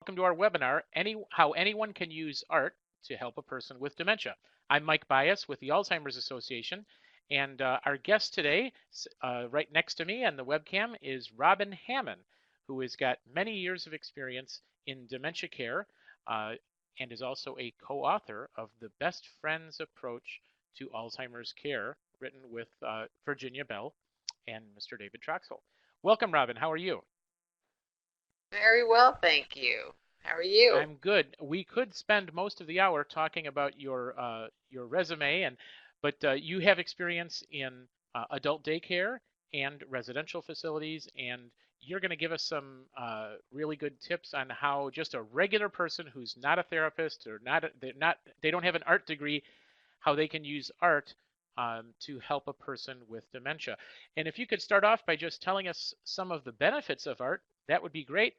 Welcome to our webinar, How Anyone Can Use Art to Help a Person with Dementia. I'm Mike Bias with the Alzheimer's Association, and our guest today, right next to me on the webcam, is Robin Hammond, who has got many years of experience in dementia care uh, and is also a co-author of The Best Friends Approach to Alzheimer's Care, written with Virginia Bell and Mr. David Troxel. Welcome, Robin. How are you? Very well, thank you. How are you? I'm good. We could spend most of the hour talking about your resume, but you have experience in adult daycare and residential facilities, and you're going to give us some really good tips on how just a regular person who's not a therapist or they don't have an art degree, how they can use art to help a person with dementia. And if you could start off by just telling us some of the benefits of art, that would be great.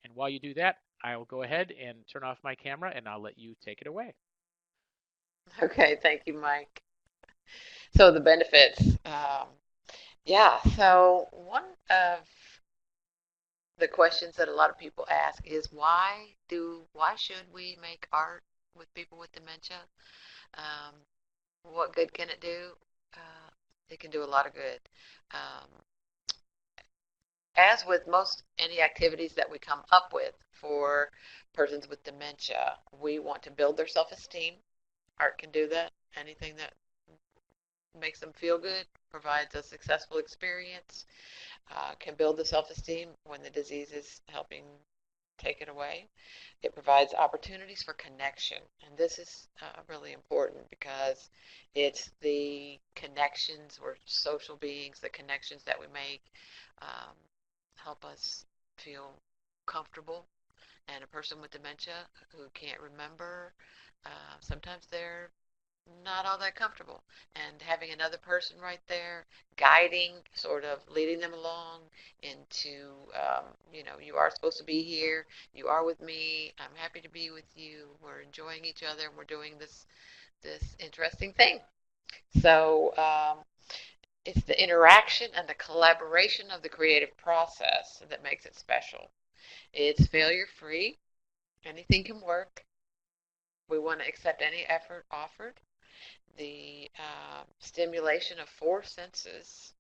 And while you do that, I'll go ahead and turn off my camera and I'll let you take it away. Okay, thank you, Mike. So the benefits. Yeah, so one of the questions that a lot of people ask is why should we make art with people with dementia? Um, what good can it do? It can do a lot of good. Um, as with most any activities that we come up with for persons with dementia, we want to build their self-esteem. Art can do that. Anything that makes them feel good, provides a successful experience, can build the self-esteem when the disease is helping take it away. It provides opportunities for connection, and this is really important because it's the connections. We're social beings. The connections that we make um, help us feel comfortable. And a person with dementia who can't remember, sometimes they're not all that comfortable. And having another person right there, guiding, sort of leading them along into, you are supposed to be here. You are with me. I'm happy to be with you. We're enjoying each other, and we're doing this interesting thing. So it's the interaction and the collaboration of the creative process that makes it special. It's failure free. Anything can work. We want to accept any effort offered. The stimulation of four senses,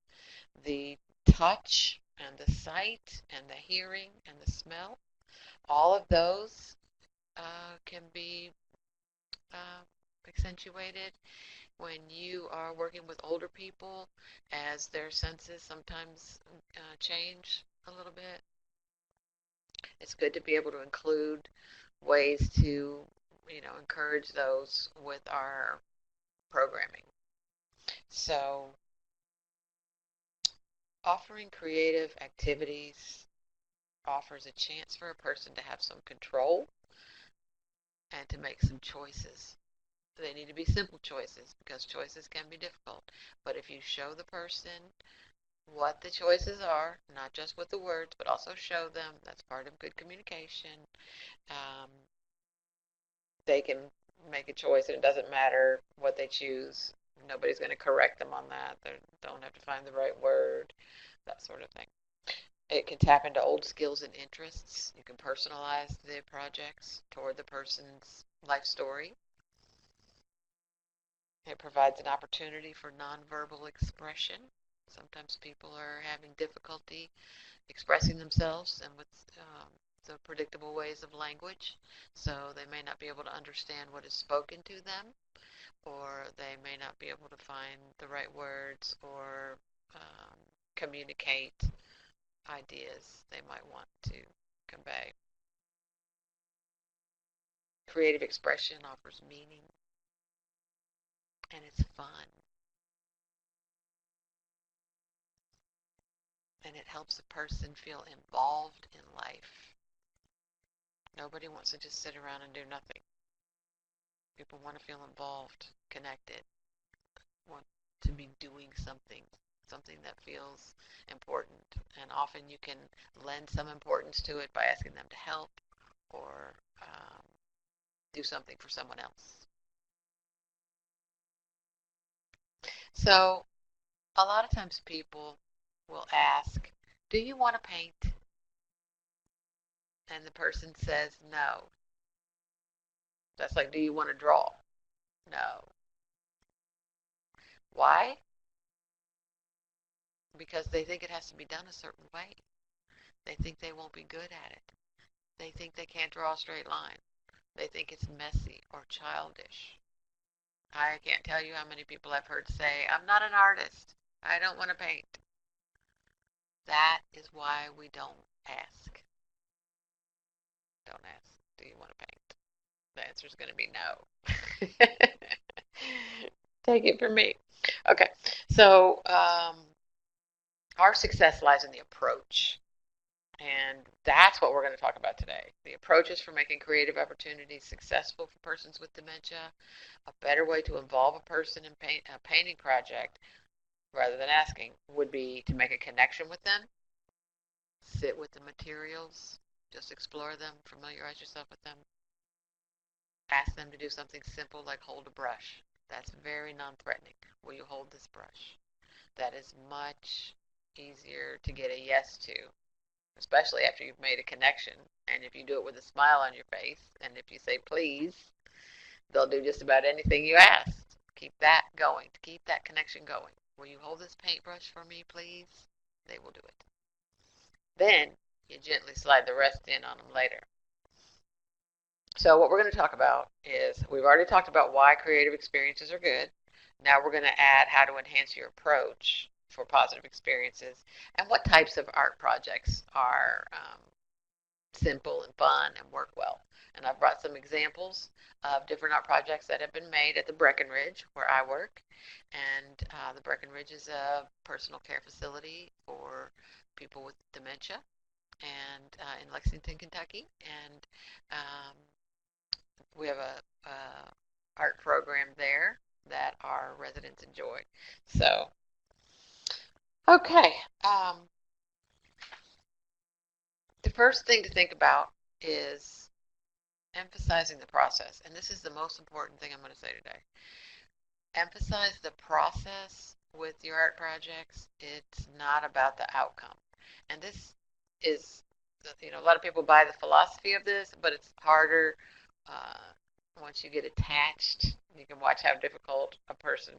the touch and the sight and the hearing and the smell, all of those can be uh, accentuated when you are working with older people as their senses sometimes change a little bit. It's good to be able to include ways to, encourage those with our programming. So offering creative activities offers a chance for a person to have some control and to make some choices. They need to be simple choices because choices can be difficult. But if you show the person what the choices are, not just with the words, but also show them, that's part of good communication. Um, they can make a choice, and it doesn't matter what they choose. Nobody's going to correct them on that. They don't have to find the right word, that sort of thing. It can tap into old skills and interests. You can personalize the projects toward the person's life story. It provides an opportunity for nonverbal expression. Sometimes people are having difficulty expressing themselves and with the predictable ways of language, so they may not be able to understand what is spoken to them, or they may not be able to find the right words or communicate ideas they might want to convey. Creative expression offers meaning and it's fun and it helps a person feel involved in life. Nobody wants to just sit around and do nothing. People want to feel involved, connected, want to be doing something, something that feels important. And often you can lend some importance to it by asking them to help or do something for someone else. So a lot of times people will ask, do you want to paint? and the person says no. That's like, do you want to draw? No. Why? Because they think it has to be done a certain way. They think they won't be good at it. They think they can't draw a straight line. They think it's messy or childish. I can't tell you how many people I've heard say, I'm not an artist. I don't want to paint. That is why we don't ask. Don't ask, do you want to paint? The answer is going to be no. Take it from me. Okay, so our success lies in the approach. And that's what we're going to talk about today. The approaches for making creative opportunities successful for persons with dementia, a better way to involve a person in a painting project rather than asking would be to make a connection with them, sit with the materials, just explore them, familiarize yourself with them, ask them to do something simple like hold a brush. That's very non-threatening. Will you hold this brush? That is much easier to get a yes to, especially after you've made a connection. And if you do it with a smile on your face, and if you say please, they'll do just about anything you ask. Keep that going, to keep that connection going. Will you hold this paintbrush for me, please? They will do it. Then you gently slide the rest in on them later. So what we're going to talk about is, we've already talked about why creative experiences are good. Now we're going to add how to enhance your approach for positive experiences and what types of art projects are simple and fun and work well. And I've brought some examples of different art projects that have been made at the Breckenridge, where I work. And the Breckenridge is a personal care facility for people with dementia, and in Lexington, Kentucky. And we have a art program there that our residents enjoy. So, okay. The first thing to think about is emphasizing the process. And this is the most important thing I'm going to say today. Emphasize the process with your art projects. It's not about the outcome. And this is, a lot of people buy the philosophy of this, but it's harder once you get attached. You can watch how difficult a person,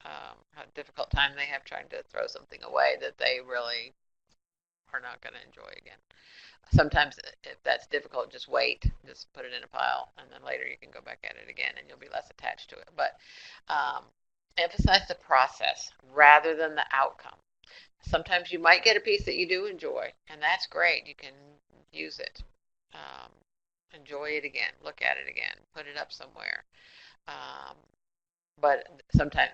how difficult time they have trying to throw something away that they really are not going to enjoy again. Sometimes if that's difficult, just wait, just put it in a pile, and then later you can go back at it again and you'll be less attached to it. But um, emphasize the process rather than the outcome. Sometimes you might get a piece that you do enjoy, and that's great. You can use it, um, enjoy it again, look at it again, put it up somewhere. um, but sometimes,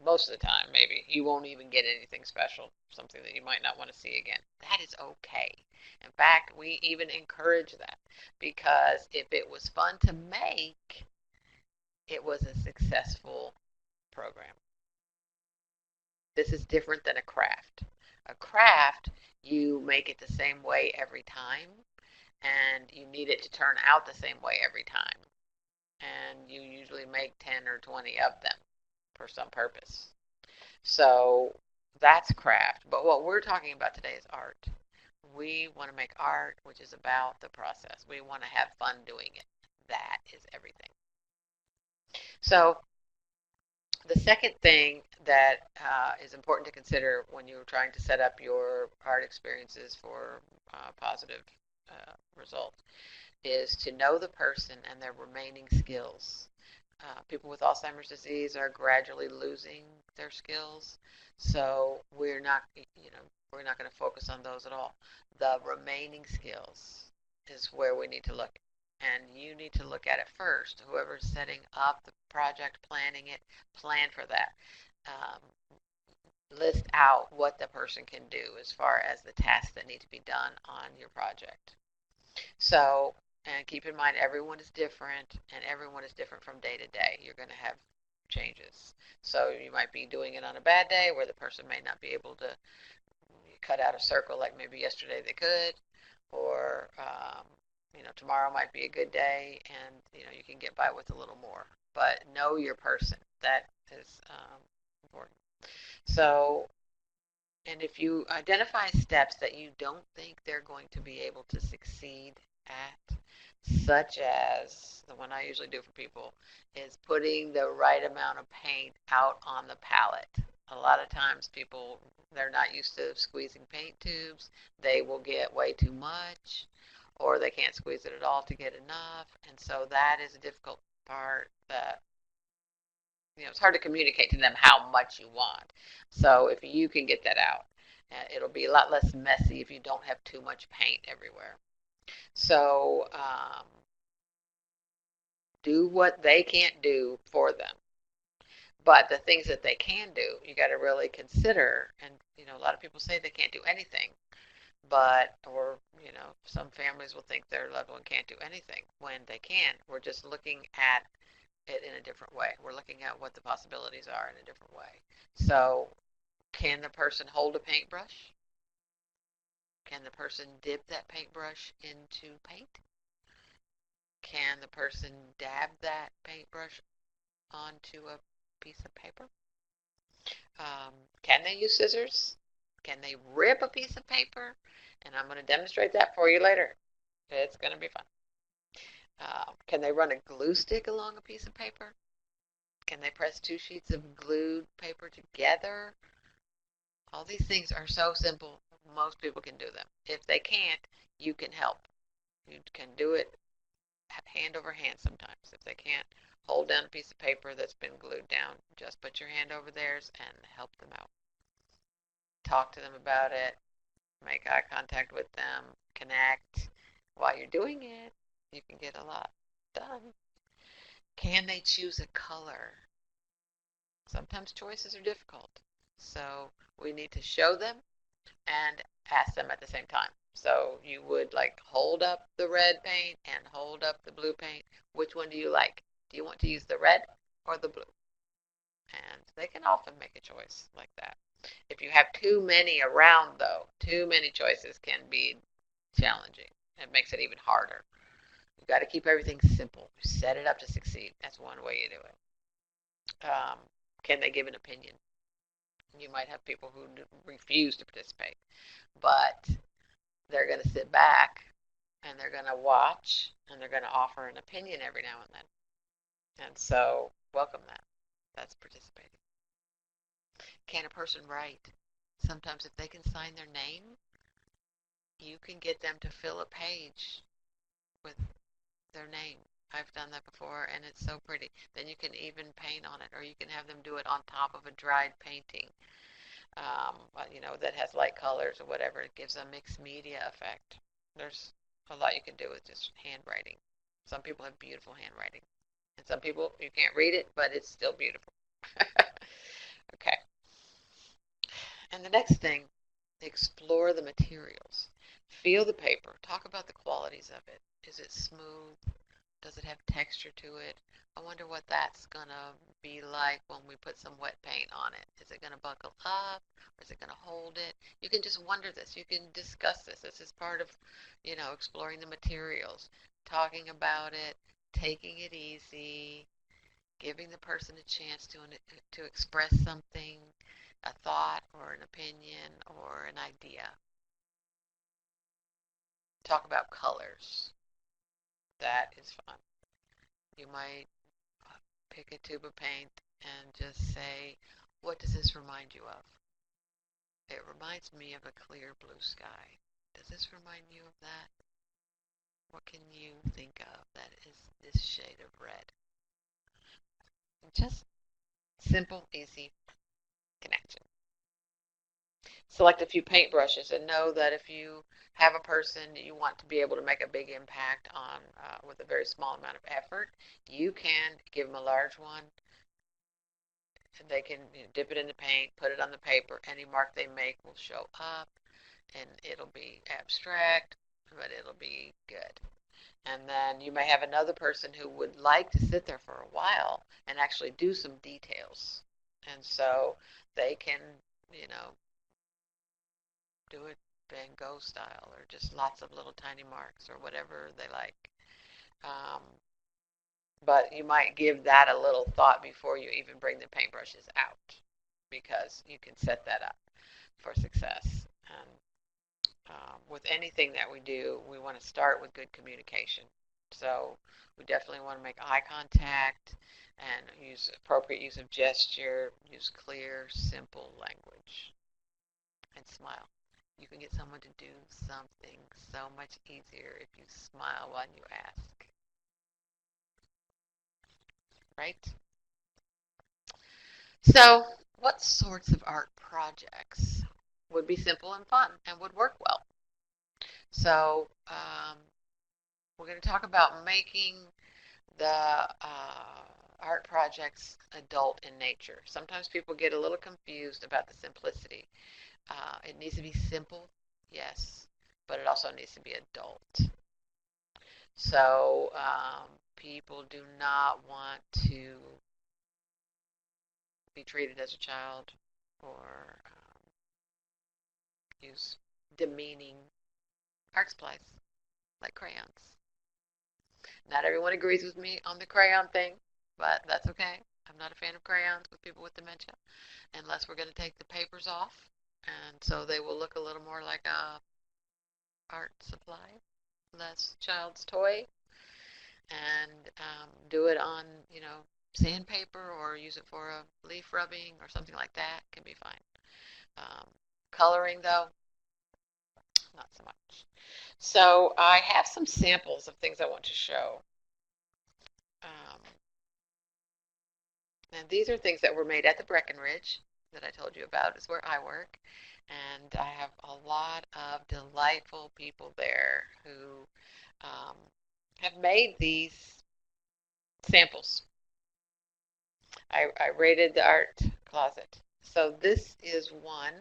most of the time, maybe you won't even get anything special, something that you might not want to see again. That is okay. In fact, we even encourage that, because if it was fun to make, it was a successful program. This is different than a craft. A craft, you make it the same way every time, and you need it to turn out the same way every time. And you usually make 10 or 20 of them for some purpose. So that's craft. But what we're talking about today is art. We want to make art, which is about the process. We want to have fun doing it. That is everything. So the second thing that is important to consider when you're trying to set up your art experiences for positive results is to know the person and their remaining skills. People with Alzheimer's disease are gradually losing their skills, so we're not going to focus on those at all. The remaining skills is where we need to look, and you need to look at it first. Whoever's setting up the project, planning it, plan for that. Um, List out what the person can do as far as the tasks that need to be done on your project. So, and keep in mind, everyone is different, and everyone is different from day to day. You're going to have changes. So you might be doing it on a bad day where the person may not be able to cut out a circle like maybe yesterday they could, or tomorrow might be a good day, and you can get by with a little more. But know your person. That is important. So, and if you identify steps that you don't think they're going to be able to succeed at, such as the one I usually do for people is putting the right amount of paint out on the palette. A lot of times people, they're not used to squeezing paint tubes. They will get way too much, or they can't squeeze it at all to get enough. And so that is a difficult part that, it's hard to communicate to them how much you want. So if you can get that out, it'll be a lot less messy if you don't have too much paint everywhere. So do what they can't do for them. But the things that they can do, you got to really consider. And, a lot of people say they can't do anything, but, or, some families will think their loved one can't do anything when they can. We're just looking at it in a different way. We're looking at what the possibilities are in a different way. So, can the person hold a paintbrush? Can the person dip that paintbrush into paint? Can the person dab that paintbrush onto a piece of paper? Can they use scissors? Can they rip a piece of paper? And I'm going to demonstrate that for you later. It's going to be fun. Can they run a glue stick along a piece of paper? Can they press two sheets of glued paper together? All these things are so simple. Most people can do them. If they can't, you can help. You can do it hand over hand sometimes. If they can't hold down a piece of paper that's been glued down, just put your hand over theirs and help them out. Talk to them about it. Make eye contact with them. Connect. While you're doing it, you can get a lot done. Can they choose a color? Sometimes choices are difficult. So we need to show them and ask them at the same time. So you would like hold up the red paint and hold up the blue paint. Which one do you like? Do you want to use the red or the blue? And they can often make a choice like that. If you have too many around, though, too many choices can be challenging. It makes it even harder. You've got to keep everything simple. Set it up to succeed. That's one way you do it. Can they give an opinion? You might have people who refuse to participate, but they're going to sit back and they're going to watch and they're going to offer an opinion every now and then. And so, welcome that. That's participating. Can a person write? Sometimes, if they can sign their name, you can get them to fill a page with their name. I've done that before, and it's so pretty. Then you can even paint on it, or you can have them do it on top of a dried painting, that has light colors or whatever. It gives a mixed media effect. There's a lot you can do with just handwriting. Some people have beautiful handwriting, and some people you can't read it, but it's still beautiful. Okay. And the next thing, explore the materials. Feel the paper. Talk about the qualities of it. Is it smooth? Does it have texture to it? I wonder what that's going to be like when we put some wet paint on it. Is it going to buckle up? Or is it going to hold it? You can just wonder this. You can discuss this. This is part of, exploring the materials, talking about it, taking it easy, giving the person a chance to express something, a thought or an opinion or an idea. Talk about colors. That is fun. You might pick a tube of paint and just say, what does this remind you of? It reminds me of a clear blue sky. Does this remind you of that? What can you think of that is this shade of red? Just simple, easy connection. Select a few paintbrushes and know that if you have a person you want to be able to make a big impact on with a very small amount of effort, you can give them a large one and they can dip it in the paint, put it on the paper. Any mark they make will show up and it'll be abstract, but it'll be good. And then you may have another person who would like to sit there for a while and actually do some details. And so they can, you know, do it Van Gogh style or just lots of little tiny marks or whatever they like. Um, but you might give that a little thought before you even bring the paintbrushes out because you can set that up for success. And with anything that we do, we want to start with good communication. So we definitely want to make eye contact and use appropriate use of gesture, use clear, simple language, and smile. You can get someone to do something so much easier if you smile when you ask, right? So, what sorts of art projects would be simple and fun and would work well? So, we're going to talk about making the art projects adult in nature. Sometimes people get a little confused about the simplicity. It needs to be simple, yes, but it also needs to be adult. So people do not want to be treated as a child or use demeaning art supplies like crayons. Not everyone agrees with me on the crayon thing, but that's okay. I'm not a fan of crayons with people with dementia unless we're going to take the papers off. And so they will look a little more like a art supply, less child's toy, and do it on, sandpaper or use it for a leaf rubbing or something like that can be fine. Um, Coloring, though, not so much. So I have some samples of things I want to show. Um, and these are things that were made at the Breckenridge that I told you about, is where I work. And I have a lot of delightful people there who um, have made these samples. I rated the art closet. So This is one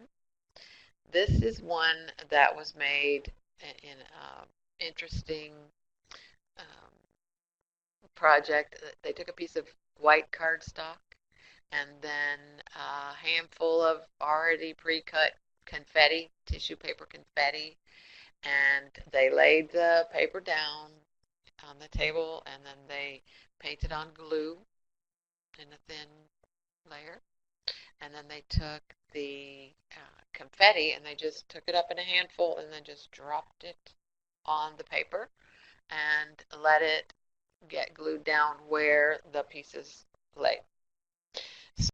that was made in an interesting um, project. They took a piece of white cardstock and then a handful of already pre-cut confetti, tissue paper confetti, and they laid the paper down on the table and then they painted on glue in a thin layer. And then they took the confetti and they just took it up in a handful and then just dropped it on the paper and let it get glued down where the pieces lay.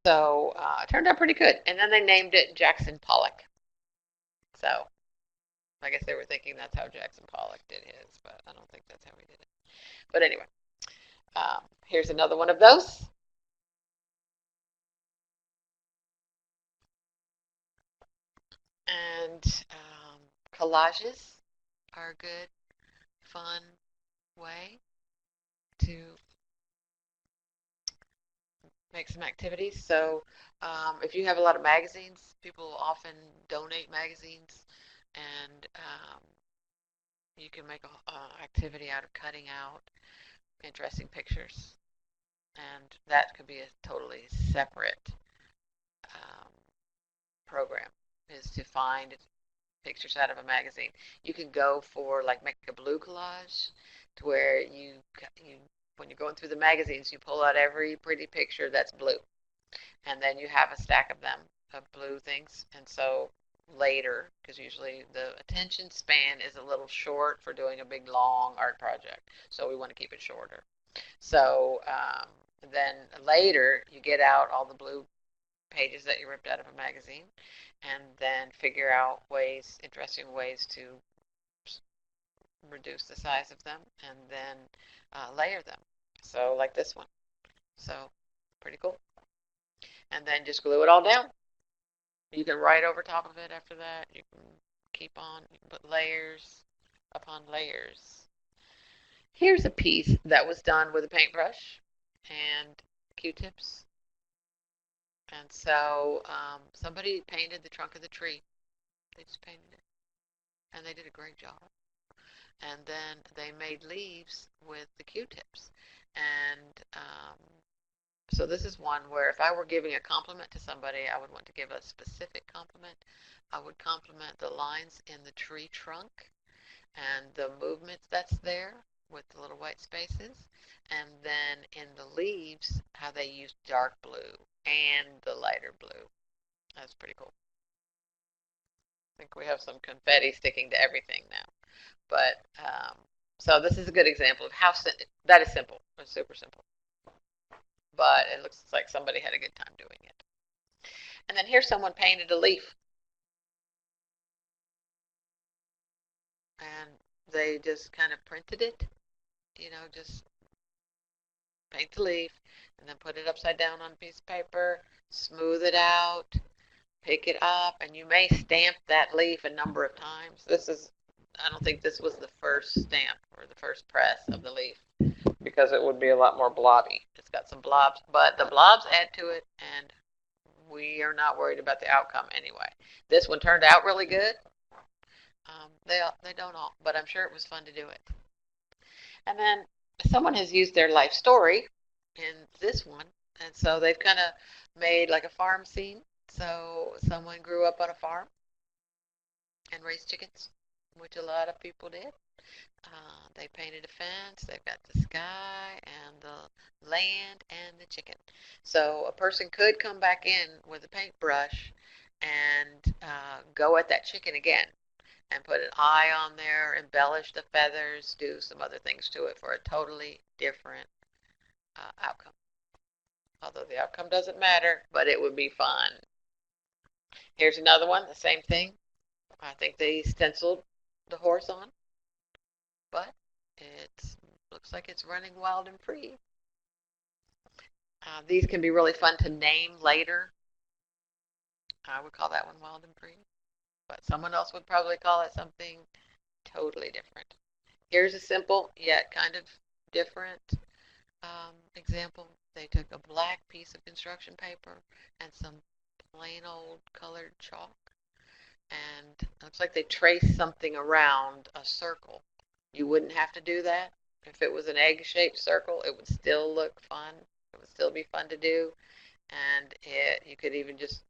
So it turned out pretty good. And then they named it Jackson Pollock. So I guess they were thinking that's how Jackson Pollock did his, but I don't think that's how he did it. But anyway, here's another one of those. And collages are a good, fun way to make some activities. So if you have a lot of magazines, people often donate magazines, and you can make an activity out of cutting out interesting pictures, and that could be a totally separate um, program. Is to find pictures out of a magazine. You can go for like make a blue collage, to where you when you're going through the magazines, you pull out every pretty picture that's blue, and then you have a stack of them of blue things. And so later, because usually the attention span is a little short for doing a big long art project, so we want to keep it shorter. So then later you get out all the blue pages that you ripped out of a magazine, and then figure out interesting ways to reduce the size of them, and then layer them. So like this one. So pretty cool. And then just glue it all down. You can write over top of it after that. You can keep on, you can put layers upon layers. Here's a piece that was done with a paintbrush and Q-tips. And so somebody painted the trunk of the tree. They just painted it. And they did a great job. And then they made leaves with the Q-tips. And so this is one where if I were giving a compliment to somebody, I would want to give a specific compliment. I would compliment the lines in the tree trunk and the movements that's there with the little white spaces. And then in the leaves, how they use dark blue and the lighter blue. That's pretty cool. I think we have some confetti sticking to everything now. But so this is a good example of how that is simple. It's super simple. But it looks like somebody had a good time doing it. And then here's someone painted a leaf, and they just kind of printed it, just paint the leaf, and then put it upside down on a piece of paper, smooth it out, pick it up, and you may stamp that leaf a number of times. I don't think this was the first stamp or the first press of the leaf because it would be a lot more blobby. It's got some blobs, but the blobs add to it, and we are not worried about the outcome anyway. This one turned out really good. They don't all, but I'm sure it was fun to do it. And then someone has used their life story in this one, and so they've kind of made like a farm scene. So someone grew up on a farm and raised chickens, which a lot of people did. They painted a fence. They've got the sky and the land and the chicken. So a person could come back in with a paintbrush and go at that chicken again and put an eye on there, embellish the feathers, do some other things to it for a totally different outcome. Although the outcome doesn't matter, but it would be fun. Here's another one, the same thing. I think they stenciled the horse on, but it looks like it's running wild and free. These can be really fun to name later. I would call that one wild and free, but someone else would probably call it something totally different. Here's a simple yet kind of different example. They took a black piece of construction paper and some plain old colored chalk, and it looks like they traced something around a circle. You wouldn't have to do that. If it was an egg-shaped circle, it would still look fun. It would still be fun to do, and you could even just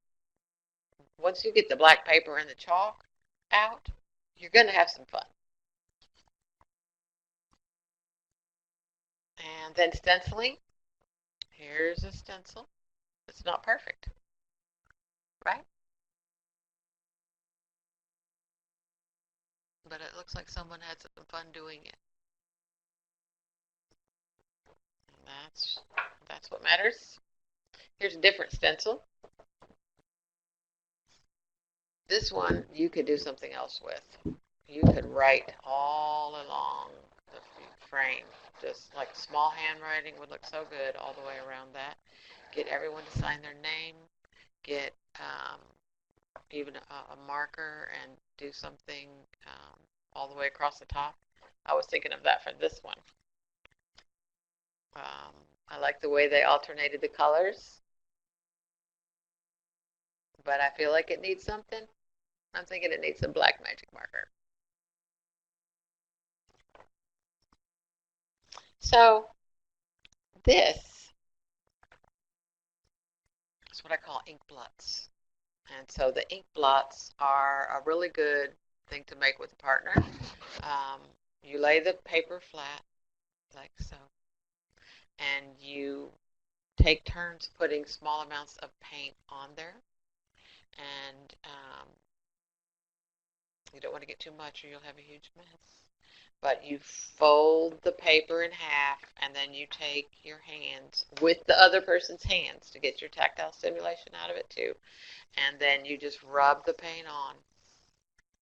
once you get the black paper and the chalk out, you're going to have some fun. And then stenciling. Here's a stencil. It's not perfect, right? But it looks like someone had some fun doing it. And that's what matters. Here's a different stencil. This one you could do something else with. You could write all along the frame. Just like small handwriting would look so good all the way around that. Get everyone to sign their name. Get even a marker and do something all the way across the top. I was thinking of that for this one. Um, I like the way they alternated the colors, but I feel like it needs something. I'm thinking it needs some black magic marker. So this is what I call ink blots. And so the ink blots are a really good thing to make with a partner. Um, you lay the paper flat like so, and you take turns putting small amounts of paint on there. And you don't want to get too much or you'll have a huge mess. But you fold the paper in half and then you take your hands with the other person's hands to get your tactile stimulation out of it too. And then you just rub the paint on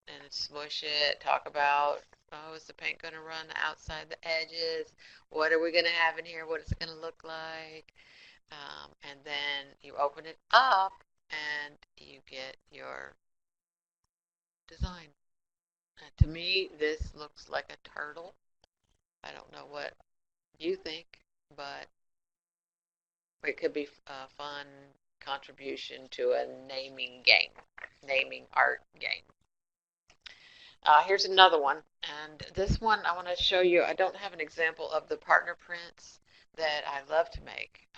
and smush it. Talk about, oh, is the paint going to run outside the edges? What are we going to have in here? What is it going to look like? And then you open it up and you get your design. To me, this looks like a turtle. I don't know what you think, but it could be a fun contribution to a naming game, naming art game. Here's another one, and this one I want to show you. I don't have an example of the partner prints that I love to make.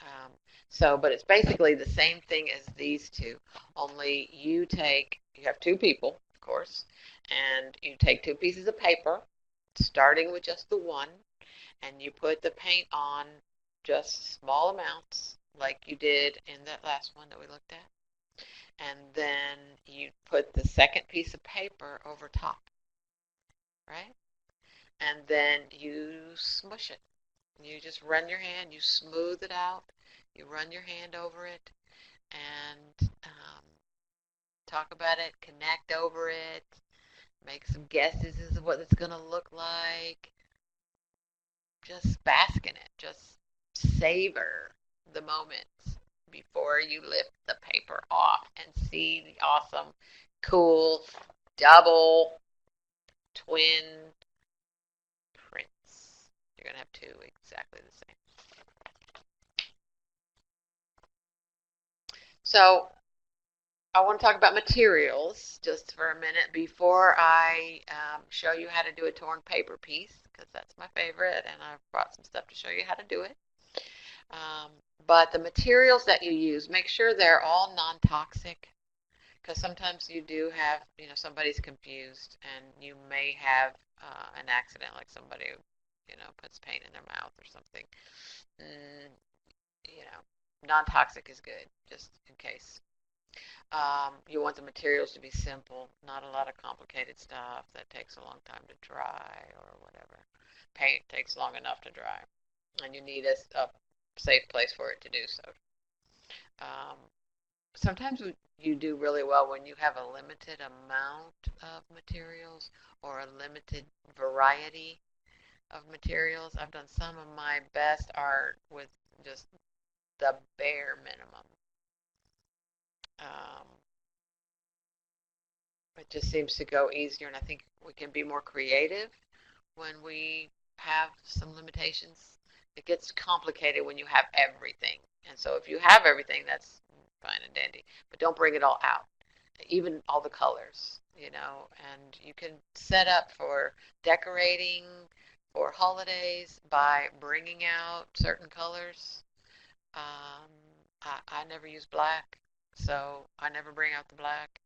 But it's basically the same thing as these two, only you have two people, of course, and you take two pieces of paper, starting with just the one, and you put the paint on just small amounts, like you did in that last one that we looked at. And then you put the second piece of paper over top, right? And then you smush it. You just run your hand, you smooth it out, you run your hand over it, and talk about it, connect over it, make some guesses as to what it's going to look like. Just bask in it. Just savor the moments before you lift the paper off and see the awesome, cool, double, twin prints. You're going to have two exactly the same. So I want to talk about materials just for a minute before I show you how to do a torn paper piece, because that's my favorite, and I've brought some stuff to show you how to do it. Um, but the materials that you use, make sure they're all non-toxic, because sometimes you do have, somebody's confused, and you may have an accident, like somebody, puts paint in their mouth or something. Mm, you know, non-toxic is good, just in case. You want the materials to be simple, not a lot of complicated stuff that takes a long time to dry or whatever. Paint takes long enough to dry, and you need a safe place for it to do so. Um, Sometimes you do really well when you have a limited amount of materials or a limited variety of materials. I've done some of my best art with just the bare minimum. Um, it just seems to go easier, and I think we can be more creative when we have some limitations. It gets complicated when you have everything. And so if you have everything, that's fine and dandy, but don't bring it all out, even all the colors, and you can set up for decorating for holidays by bringing out certain colors. Um, I never use black, so I never bring out the black.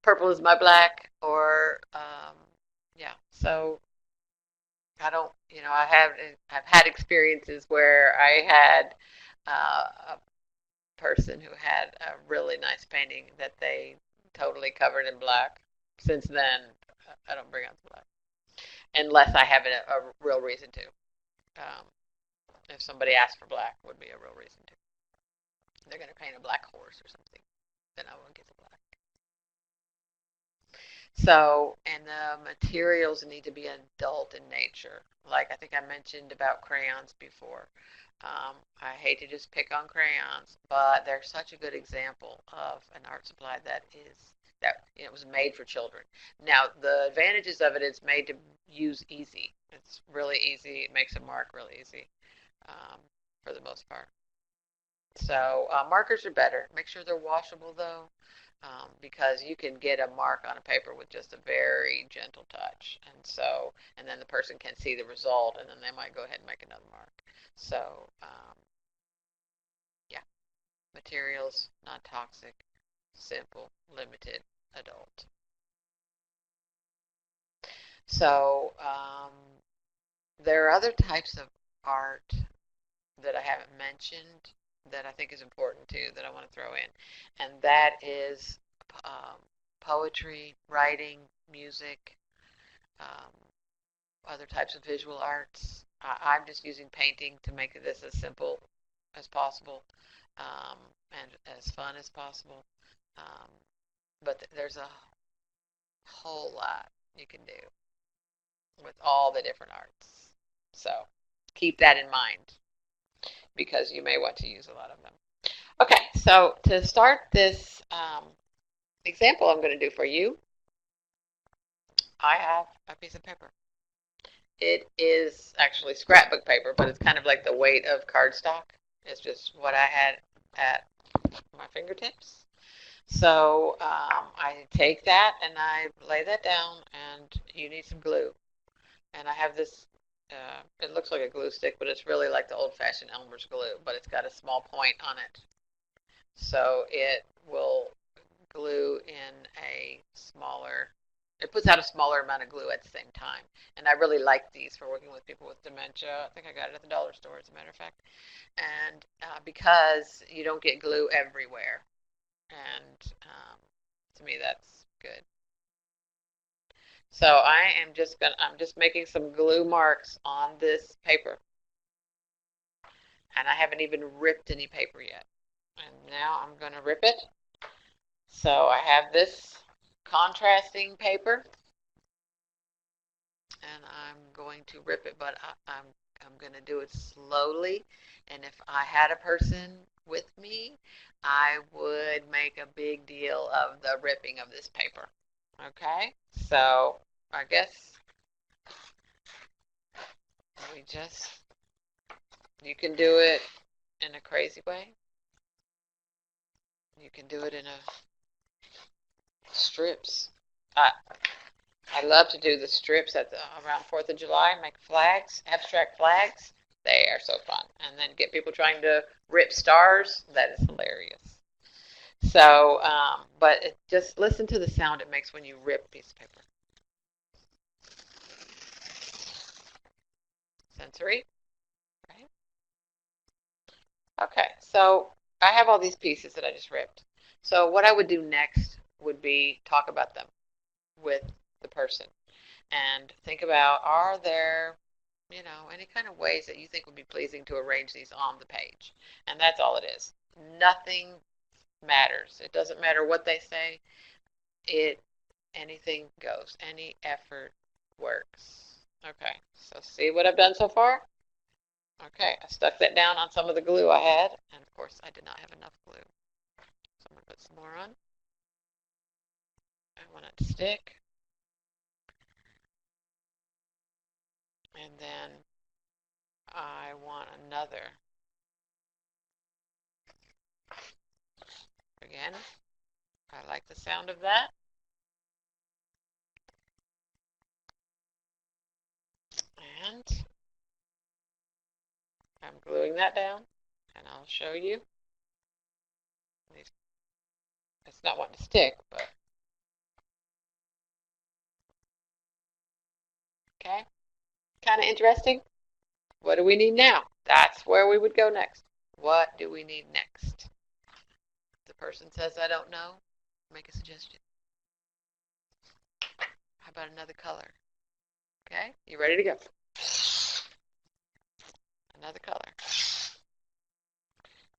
Purple is my black, or yeah. So I don't, I've had experiences where I had a person who had a really nice painting that they totally covered in black. Since then, I don't bring out the black unless I have a real reason to. Um, if somebody asks for black, would be a real reason to. They're going to paint a black horse or something, then I won't get the black. So, and the materials need to be adult in nature. Like I think I mentioned about crayons before. I hate to just pick on crayons, but they're such a good example of an art supply that was made for children. Now, the advantages of it is made to use easy. It's really easy. It makes a mark really easy um, for the most part. So markers are better. Make sure they're washable though, because you can get a mark on a paper with just a very gentle touch, and then the person can see the result, and then they might go ahead and make another mark. So yeah, materials, not toxic, simple, limited, adult. So there are other types of art that I haven't mentioned that I think is important too that I want to throw in, and that is um, poetry, writing, music, um, other types of visual arts. I'm just using painting to make this as simple as possible um, and as fun as possible. Um, but there's a whole lot you can do with all the different arts. So keep that in mind because you may want to use a lot of them. Okay, so to start this example I'm going to do for you, I have a piece of paper. It is actually scrapbook paper, but it's kind of like the weight of cardstock. It's just what I had at my fingertips. So I take that and I lay that down, and you need some glue. And I have this, it looks like a glue stick, but it's really like the old-fashioned Elmer's glue, but it's got a small point on it. So it will glue in a smaller It puts out a smaller amount of glue at the same time. And I really like these for working with people with dementia. I think I got it at the dollar store, as a matter of fact. And because you don't get glue everywhere. And to me, that's good. So I'm just making some glue marks on this paper. And I haven't even ripped any paper yet. And now I'm going to rip it. So I have this contrasting paper, and I'm going to rip it, but I'm going to do it slowly. And if I had a person with me, I would make a big deal of the ripping of this paper. Okay, so I guess we just, you can do it in a crazy way. You can do it in a strips. I, I love to do the strips around 4th of July, make flags, abstract flags. They are so fun. And then get people trying to rip stars. That is hilarious. So, but just listen to the sound it makes when you rip a piece of paper. Sensory, right? Okay, so I have all these pieces that I just ripped. So what I would do next would be talk about them with the person and think about, are there, any kind of ways that you think would be pleasing to arrange these on the page? And that's all it is. Nothing matters. It doesn't matter what they say. It Anything goes. Any effort works. Okay, so see what I've done so far? Okay, I stuck that down on some of the glue I had, and of course I did not have enough glue. So I'm going to put some more on. I want it to stick. And then I want another. Again, I like the sound of that. And I'm gluing that down, and I'll show you. It's not wanting to stick, but okay. Kind of interesting. What do we need now? That's where we would go next. What do we need next? If the person says, I don't know, make a suggestion. How about another color? Okay, you ready to go? Another color.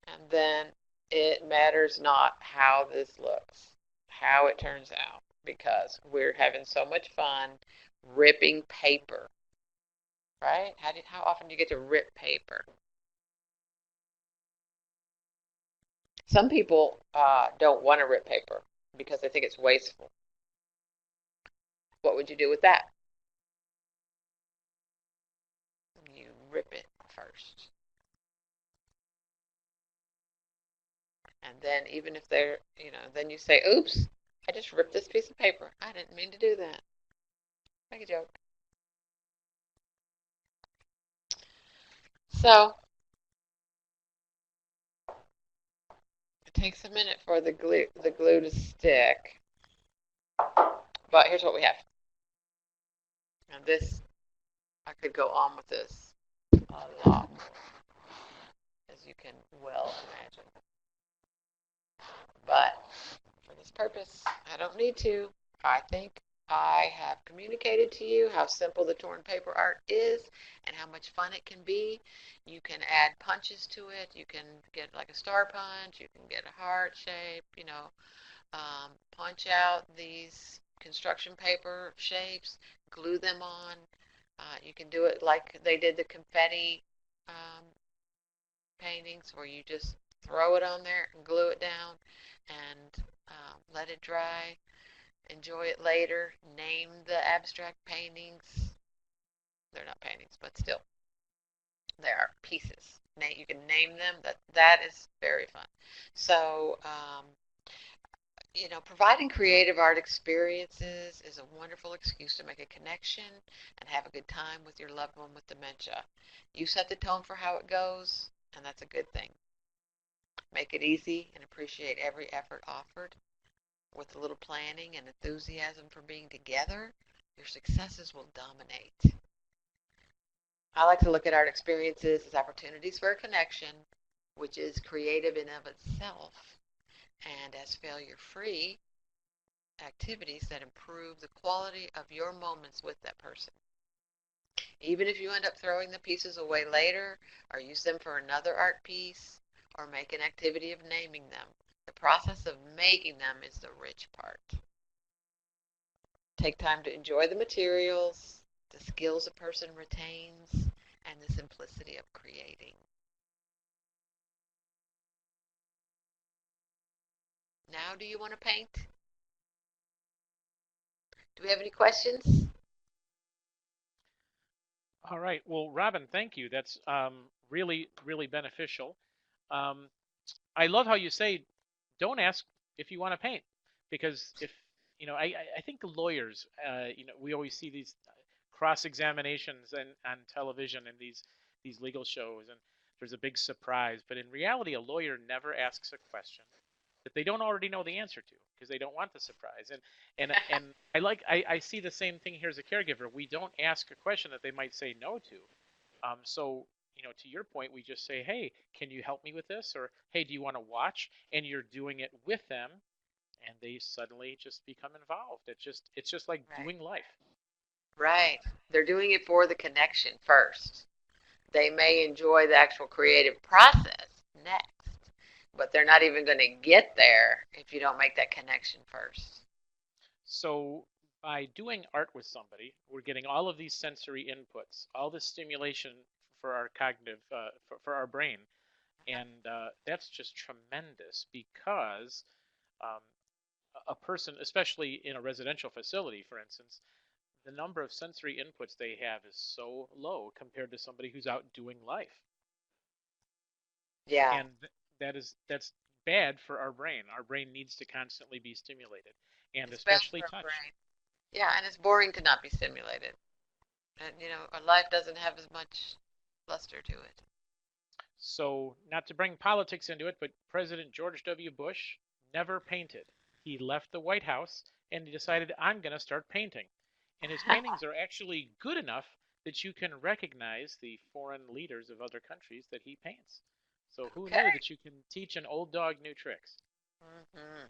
And then it matters not how this looks, how it turns out, because we're having so much fun ripping paper, right? How often do you get to rip paper? Some people don't want to rip paper because they think it's wasteful. What would you do with that? You rip it first. And then even if then you say, oops, I just ripped this piece of paper. I didn't mean to do that. Make a joke. So it takes a minute for the glue to stick. But here's what we have. And this, I could go on with this a lot, as you can well imagine. But for this purpose, I don't need to. I think I have communicated to you how simple the torn paper art is and how much fun it can be. You can add punches to it. You can get like a star punch. You can get a heart shape, punch out these construction paper shapes, glue them on. You can do it like they did the confetti um, paintings where you just throw it on there and glue it down and let it dry. Enjoy it later. Name the abstract paintings. They're not paintings, but still, they are pieces. You can name them. That is very fun. So, providing creative art experiences is a wonderful excuse to make a connection and have a good time with your loved one with dementia. You set the tone for how it goes, and that's a good thing. Make it easy and appreciate every effort offered. with a little planning and enthusiasm for being together, your successes will dominate. I like to look at art experiences as opportunities for a connection, which is creative in of itself, and as failure-free activities that improve the quality of your moments with that person. Even if you end up throwing the pieces away later, or use them for another art piece, or make an activity of naming them, the process of making them is the rich part. Take time to enjoy the materials, the skills a person retains, and the simplicity of creating. Now, do you want to paint? Do we have any questions? All right. Well, Robin, thank you. That's really, really beneficial. Um, I love how you say, don't ask if you want to paint, because if I think lawyers, we always see these cross examinations and on television and these legal shows, and there's a big surprise. But in reality, a lawyer never asks a question that they don't already know the answer to because they don't want the surprise. And I see the same thing here as a caregiver. We don't ask a question that they might say no to. So to your point, we just say, hey, can you help me with this? Or hey, do you want to watch? And you're doing it with them, and they suddenly just become involved. It's just like Right. doing life. Right. They're doing it for the connection first. They may enjoy the actual creative process next, but they're not even going to get there if you don't make that connection first. So by doing art with somebody, we're getting all of these sensory inputs, all this stimulation for our cognitive, for our brain, and that's just tremendous because um, a person, especially in a residential facility, for instance, the number of sensory inputs they have is so low compared to somebody who's out doing life, Yeah, and that's bad for our brain. Our brain needs to constantly be stimulated, and it's bad especially for our touch. brain. Yeah, and it's boring to not be stimulated. And, our life doesn't have as much luster to it. So, not to bring politics into it, but President George W. Bush never painted. He left the White House and he decided, I'm going to start painting. And his paintings are actually good enough that you can recognize the foreign leaders of other countries that he paints. So, who Okay. knew that you can teach an old dog new tricks? Hmm.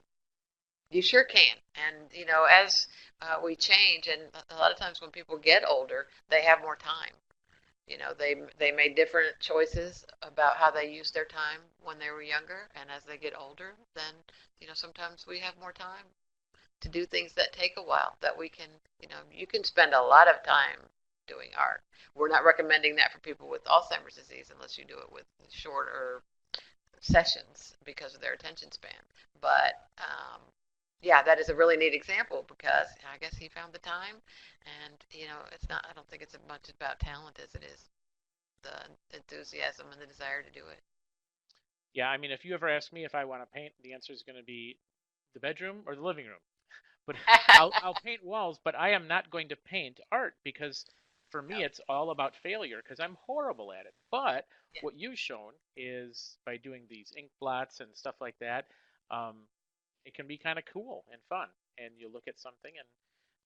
You sure can. And, as we change, and a lot of times when people get older, they have more time. They made different choices about how they used their time when they were younger, and as they get older, then sometimes we have more time to do things that take a while. That we can, you can spend a lot of time doing art. We're not recommending that for people with Alzheimer's disease unless you do it with shorter sessions because of their attention span. But yeah, that is a really neat example because I guess he found the time, and it's not. I don't think it's as much about talent as it is the enthusiasm and the desire to do it. Yeah, I mean, if you ever ask me if I want to paint, the answer is going to be the bedroom or the living room. But I'll paint walls, but I am not going to paint art because for No. me it's all about failure because I'm horrible at it. But Yeah. what you've shown is by doing these ink blots and stuff like that, um, it can be kind of cool and fun. And you look at something and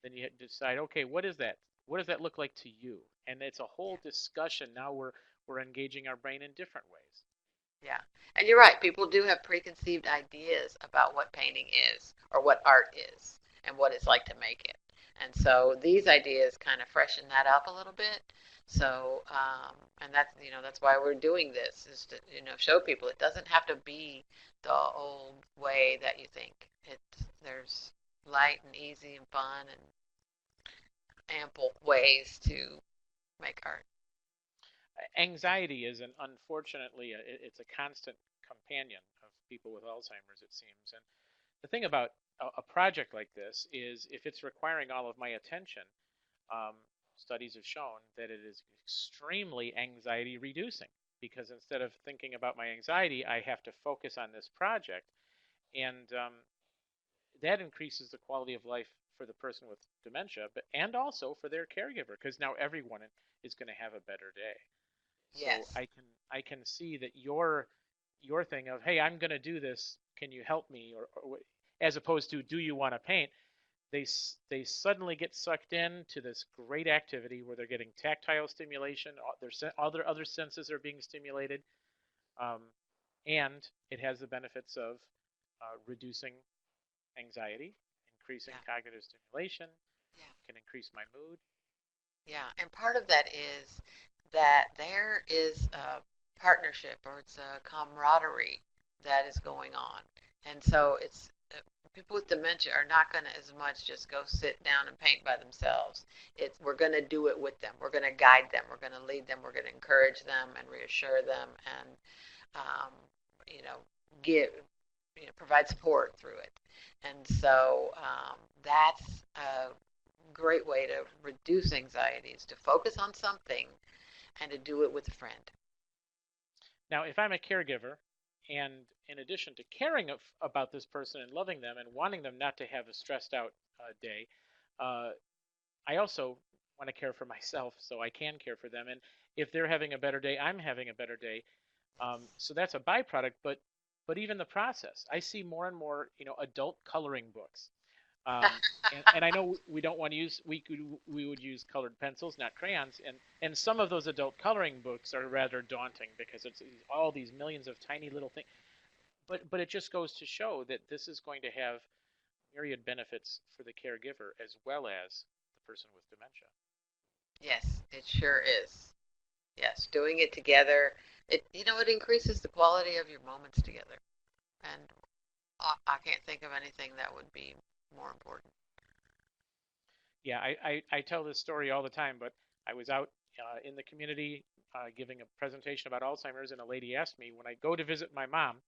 then you decide, okay, what is that? What does that look like to you? And it's a whole Yeah. discussion. Now we're engaging our brain in different ways. Yeah. And you're right. People do have preconceived ideas about what painting is or what art is and what it's like to make it. And so these ideas kind of freshen that up a little bit. So, and that's why we're doing this is to, show people it doesn't have to be the old way that you think. There's light and easy and fun and ample ways to make art. Anxiety is an unfortunately it's a constant companion of people with Alzheimer's, it seems. And the thing about a project like this is if it's requiring all of my attention, um, studies have shown that it is extremely anxiety reducing because instead of thinking about my anxiety, I have to focus on this project, and that increases the quality of life for the person with dementia, but and also for their caregiver because now everyone is going to have a better day. So Yes. I can see that your thing of, hey, I'm going to do this, can you help me, or as opposed to do you want to paint. They suddenly get sucked into this great activity where they're getting tactile stimulation, all their other senses are being stimulated, um, and it has the benefits of reducing anxiety, increasing Yeah. cognitive stimulation, Yeah. can increase my mood. Yeah. And part of that is that there is a partnership or it's a camaraderie that is going on. And so it's people with dementia are not going to as much just go sit down and paint by themselves. It's we're going to do it with them. We're going to guide them. We're going to lead them. We're going to encourage them and reassure them and um, you know give provide support through it. And so that's a great way to reduce anxiety is to focus on something and to do it with a friend. Now, if I'm a caregiver, and in addition to caring about this person and loving them and wanting them not to have a stressed out day, uh, I also want to care for myself so I can care for them. And if they're having a better day, I'm having a better day. So that's a byproduct, but even the process, I see more and more, adult coloring books. And I know we don't want to use we would use colored pencils, not crayons, and some of those adult coloring books are rather daunting because it's all these millions of tiny little things. But it just goes to show that this is going to have myriad benefits for the caregiver as well as the person with dementia. Yes, it sure is. Yes, doing it together, it increases the quality of your moments together. And I can't think of anything that would be more important. Yeah, I tell this story all the time, but I was out in the community giving a presentation about Alzheimer's, and a lady asked me when I go to visit my mom,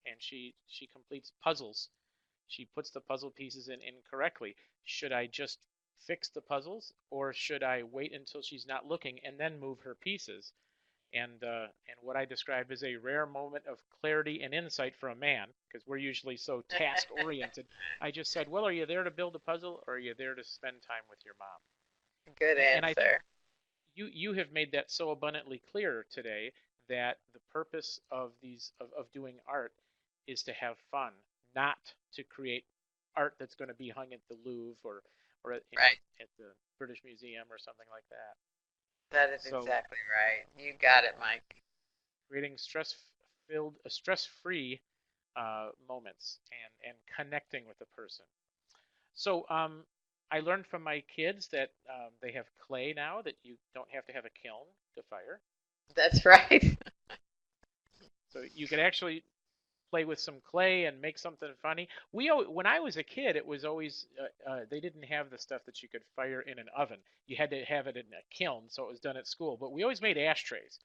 and she completes puzzles. She puts the puzzle pieces in incorrectly. Should I just fix the puzzles, or should I wait until she's not looking and then move her pieces? And what I describe as a rare moment of clarity and insight for a man, because we're usually so task oriented. I just said, "Well, are you there to build a puzzle, or are you there to spend time with your mom?" Good And I think answer. you have made that so abundantly clear today that the purpose of doing art is to have fun, not to create art that's going to be hung at the Louvre or Right. at the British Museum or something like that. That is So exactly right. You got it, Mike. creating stress-free moments and connecting with the person. So I learned from my kids that they have clay now, that you don't have to have a kiln to fire. That's right. So you can actually play with some clay and make something funny. When I was a kid, it was always they didn't have the stuff that you could fire in an oven. You had to have it in a kiln, so it was done at school. But we always made ashtrays.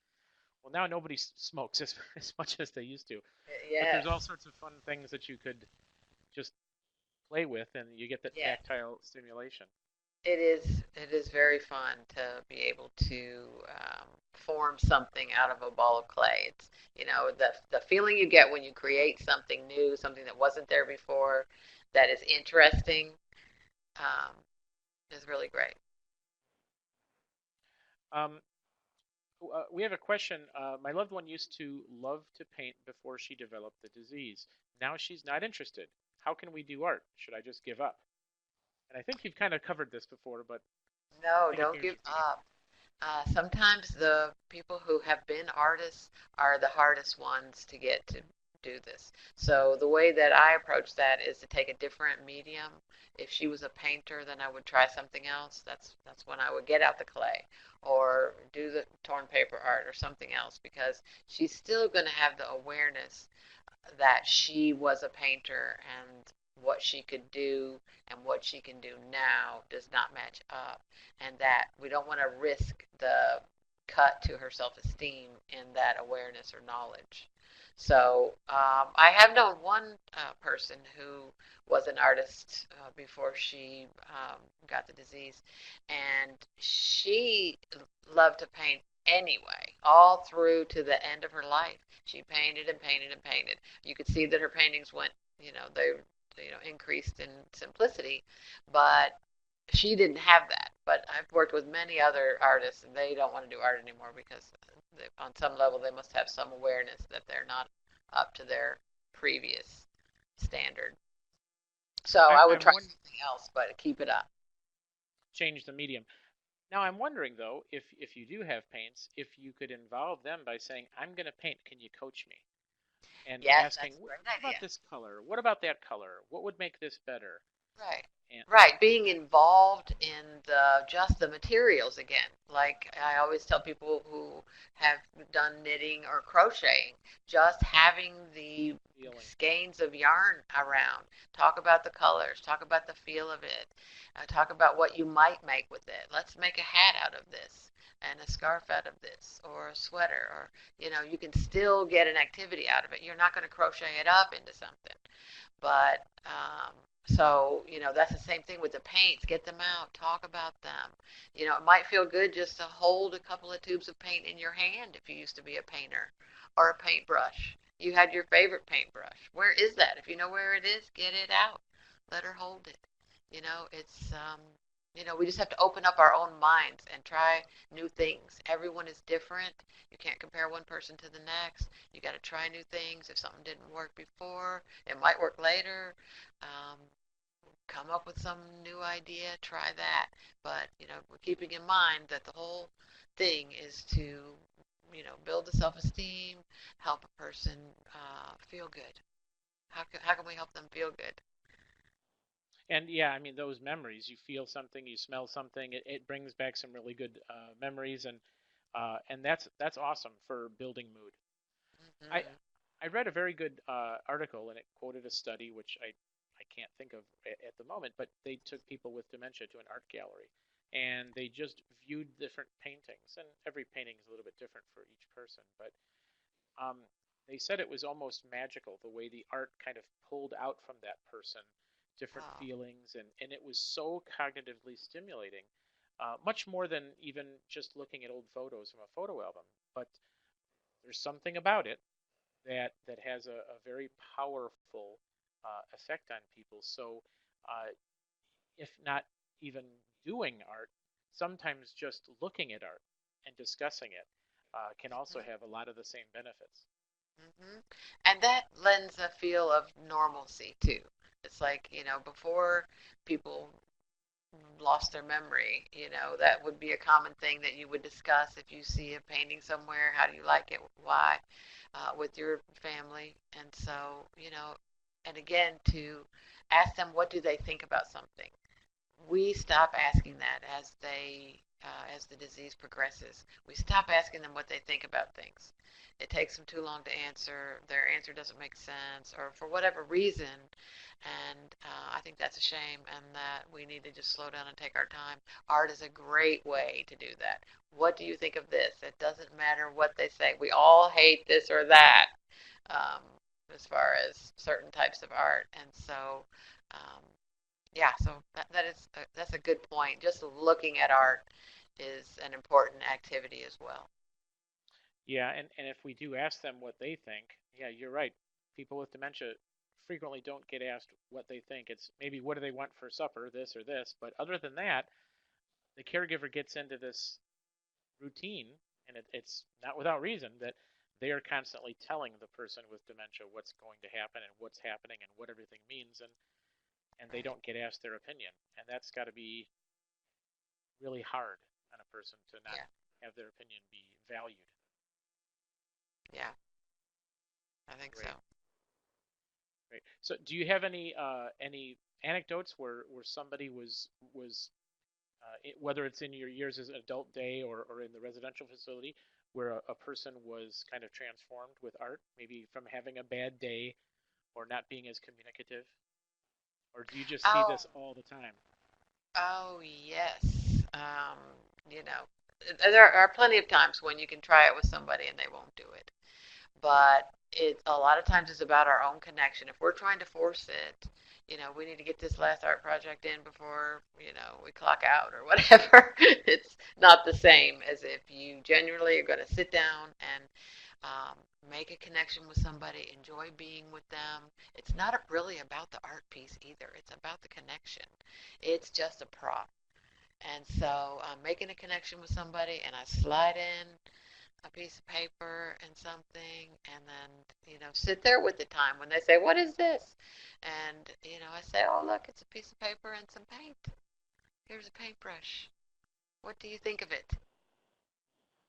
Well, now nobody smokes as much as they used to. But there's all Yes. sorts of fun things that you could just play with, and you get that Yes. tactile stimulation. It is very fun to be able to form something out of a ball of clay. It's the feeling you get when you create something new, something that wasn't there before, that is interesting, um, is really great. Um, we have a question. My loved one used to love to paint before she developed the disease. Now she's not interested. How can we do art? Should I just give up? And I think you've kind of covered this before, but I No, think it don't bears give repeating. up. Sometimes the people who have been artists are the hardest ones to get to do this. So the way that I approach that is to take a different medium. If she was a painter, then I would try something else. That's when I would get out the clay or do the torn paper art or something else because she's still going to have the awareness that she was a painter and what she could do and what she can do now does not match up, and that we don't want to risk the cut to her self-esteem in that awareness or knowledge. So I have known one person who was an artist before she got the disease, and she loved to paint anyway, all through to the end of her life. She painted and painted and painted. You could see that her paintings went, they increased in simplicity, but she didn't have that. But I've worked with many other artists, and they don't want to do art anymore because on some level they must have some awareness that they're not up to their previous standard. So I would I'm try one something else, but keep it up. change the medium. Now I'm wondering though, if you do have paints, if you could involve them by saying, "I'm going to paint. Can you coach me?" And Yes, asking, that's a great "What idea. about this color? What about that color? What would make this better?" Right. And Right. Being involved in the just the materials again. Like I always tell people who have done knitting or crocheting, just having the feeling. skeins of yarn around. Talk about the colors, talk about the feel of it, talk about what you might make with it. Let's make a hat out of this and a scarf out of this or a sweater or you can still get an activity out of it. You're not going to crochet it up into something. But so, that's the same thing with the paints. Get them out, talk about them. It might feel good just to hold a couple of tubes of paint in your hand if you used to be a painter or a paintbrush. You had your favorite paintbrush. Where is that? If you know where it is, get it out. Let her hold it. We just have to open up our own minds and try new things. Everyone is different. You can't compare one person to the next. You got to try new things. If something didn't work before, it might work later. Um, Come up with some new idea, try that. But, we're keeping in mind that the whole thing is to, build the self-esteem, help a person feel good. How can we help them feel good? And yeah, I mean those memories. You feel something, you smell something. It brings back some really good memories, and that's awesome for building mood. I Hmm. I read a very good article, and it quoted a study which I can't think of at the moment, but they took people with dementia to an art gallery, and they just viewed different paintings, and every painting is a little bit different for each person, but um, they said it was almost magical the way the art kind of pulled out from that person different Oh, feelings, and it was so cognitively stimulating, much more than even just looking at old photos from a photo album. But there's something about it that has a very powerful effect on people. So if not even doing art, sometimes just looking at art and discussing it can also hmm have a lot of the same benefits. hmm and that lends a feel of normalcy too. It's like, before people lost their memory, that would be a common thing that you would discuss if you see a painting somewhere. How do you like it? Why? With your family. And so, and again, to ask them what do they think about something. We stop asking that as the disease progresses. We stop asking them what they think about things. It takes them too long to answer. Their answer doesn't make sense, or for whatever reason. And I think that's a shame, and that we need to just slow down and take our time. Art is a great way to do that. What do you think of this? It doesn't matter what they say. We all hate this or that, um, as far as certain types of art, and so um, yeah, so that's a good point. Just looking at art is an important activity as well. Yeah, and if we do ask them what they think, yeah, you're right. People with dementia frequently don't get asked what they think. It's maybe what do they want for supper, this or this. But other than that, the caregiver gets into this routine, and it's not without reason that they are constantly telling the person with dementia what's going to happen and what's happening and what everything means, and they Right. don't get asked their opinion, and that's got to be really hard on a person to not Yeah. have their opinion be valued. Yeah. I think so. Great, great. So, do you have any anecdotes where somebody was whether it's in your years as an adult day or in the residential facility, where a person was kind of transformed with art, maybe from having a bad day or not being as communicative? Or do you just see Oh, this all the time? oh yes. You know, there are plenty of times when you can try it with somebody and they won't do it. But it a lot of times is about our own connection. If we're trying to force it, we need to get this last art project in before, we clock out or whatever. It's not the same as if you genuinely are going to sit down and um, make a connection with somebody, enjoy being with them. It's not really about the art piece either. It's about the connection. It's just a prop. And so I'm making a connection with somebody and I slide in a piece of paper and something, and then, sit there with the time when they say, "What is this?" And, I say, "Oh, look, it's a piece of paper and some paint. Here's a paintbrush. What do you think of it?"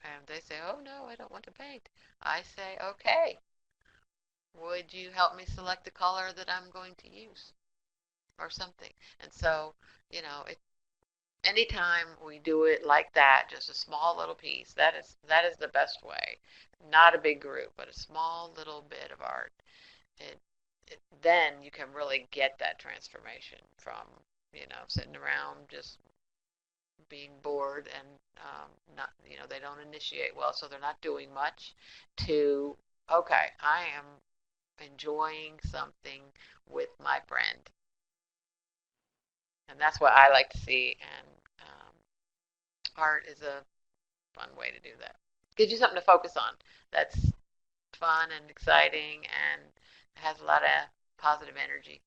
And they say, "Oh, no, I don't want to paint." I say, "Okay, would you help me select the color that I'm going to use or something?" And so, it anytime we do it like that, just a small little piece, that is the best way. Not a big group, but a small little bit of art. It, then you can really get that transformation from sitting around just being bored and not they don't initiate well, so they're not doing much. To okay, I am enjoying something with my friend, and that's what I like to see. And art is a fun way to do that. Gives you something to focus on. That's fun and exciting and has a lot of positive energy.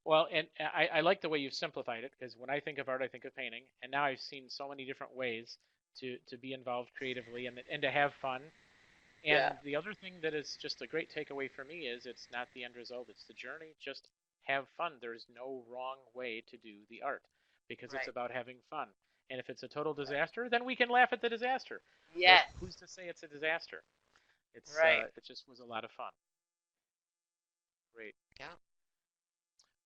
Well, and I like the way you've simplified it because when I think of art, I think of painting, and now I've seen so many different ways to be involved creatively and to have fun. Yeah. And the other thing that is just a great takeaway for me is it's not the end result, it's the journey. Just have fun. There's no wrong way to do the art because it's Right. about having fun. And if it's a total Right. disaster, then we can laugh at the disaster. But Yes. who's to say it's a disaster? Right. It just was a lot of fun. Great. Yeah.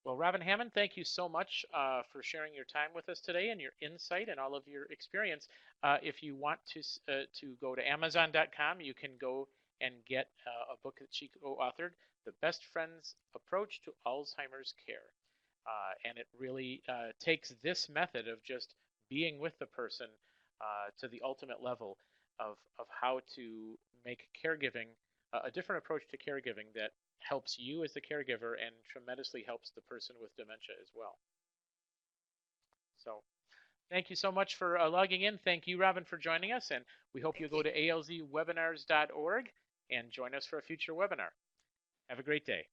Well, Robin Hammond, thank you so much for sharing your time with us today and your insight and all of your experience. If you want to go to Amazon.com, you can go and get a book that she co-authored, "The Best Friends Approach to Alzheimer's Care," and it really takes this method of just being with the person to the ultimate level of how to make caregiving a different approach to caregiving that helps you as the caregiver and tremendously helps the person with dementia as well. So thank you so much for logging in. Thank you, Robin, for joining us. And we hope you Thank go you. to alzwebinars.org and join us for a future webinar. Have a great day.